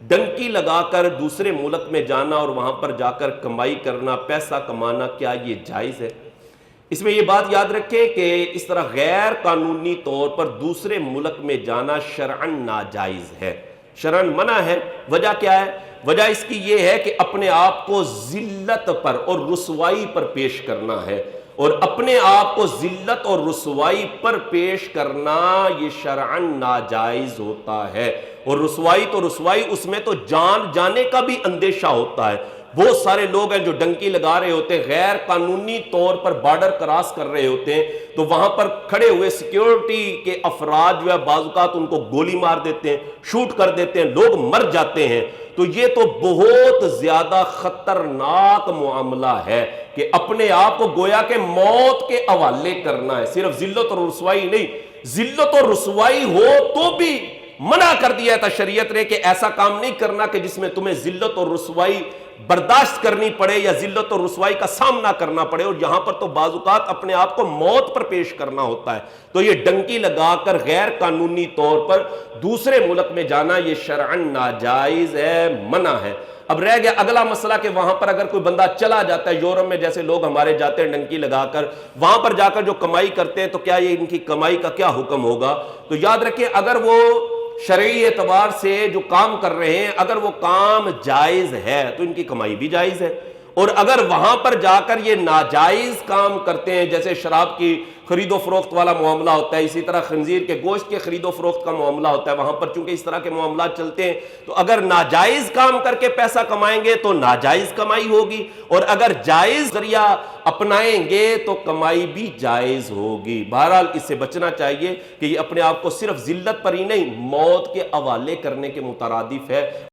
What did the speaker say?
Donkey لگا کر دوسرے ملک میں جانا اور وہاں پر جا کر کمائی کرنا، پیسہ کمانا، کیا یہ جائز ہے؟ اس میں یہ بات یاد رکھیں کہ اس طرح غیر قانونی طور پر دوسرے ملک میں جانا شرعاً ناجائز ہے، شرعاً منع ہے۔ وجہ کیا ہے؟ وجہ اس کی یہ ہے کہ اپنے آپ کو ذلت پر اور رسوائی پر پیش کرنا ہے، اور اپنے آپ کو ذلت اور رسوائی پر پیش کرنا یہ شرعاً ناجائز ہوتا ہے۔ اور رسوائی تو رسوائی، اس میں تو جان جانے کا بھی اندیشہ ہوتا ہے۔ بہت سارے لوگ ہیں جو ڈنکی لگا رہے ہوتے ہیں، غیر قانونی طور پر بارڈر کراس کر رہے ہوتے ہیں، تو وہاں پر کھڑے ہوئے سیکیورٹی کے افراد جو ہے بعض اوقات ان کو گولی مار دیتے ہیں، شوٹ کر دیتے ہیں، لوگ مر جاتے ہیں۔ تو یہ تو بہت زیادہ خطرناک معاملہ ہے کہ اپنے آپ کو گویا کہ موت کے حوالے کرنا ہے۔ صرف ذلت اور رسوائی نہیں، ذلت اور رسوائی ہو تو بھی منع کر دیا تھا شریعت نے کہ ایسا کام نہیں کرنا کہ جس میں تمہیں ذلت اور رسوائی برداشت کرنی پڑے یا ذلت اور رسوائی کا سامنا کرنا پڑے، اور یہاں پر تو بعض اوقات اپنے آپ کو موت پر پیش کرنا ہوتا ہے۔ تو یہ ڈنکی لگا کر غیر قانونی طور پر دوسرے ملک میں جانا یہ شرعاً ناجائز ہے، منع ہے۔ اب رہ گیا اگلا مسئلہ کہ وہاں پر اگر کوئی بندہ چلا جاتا ہے، یورپ میں جیسے لوگ ہمارے جاتے ہیں ڈنکی لگا کر، وہاں پر جا کر جو کمائی کرتے ہیں، تو کیا یہ ان کی کمائی کا کیا حکم ہوگا؟ تو یاد رکھیں اگر وہ شرعی اعتبار سے جو کام کر رہے ہیں اگر وہ کام جائز ہے تو ان کی کمائی بھی جائز ہے، اور اگر وہاں پر جا کر یہ ناجائز کام کرتے ہیں، جیسے شراب کی خرید و فروخت والا معاملہ ہوتا ہے، اسی طرح خنزیر کے گوشت کے خرید و فروخت کا معاملہ ہوتا ہے، وہاں پر چونکہ اس طرح کے معاملات چلتے ہیں، تو اگر ناجائز کام کر کے پیسہ کمائیں گے تو ناجائز کمائی ہوگی، اور اگر جائز ذریعہ اپنائیں گے تو کمائی بھی جائز ہوگی۔ بہرحال اس سے بچنا چاہیے کہ یہ اپنے آپ کو صرف ذلت پر ہی نہیں، موت کے حوالے کرنے کے مترادف ہے۔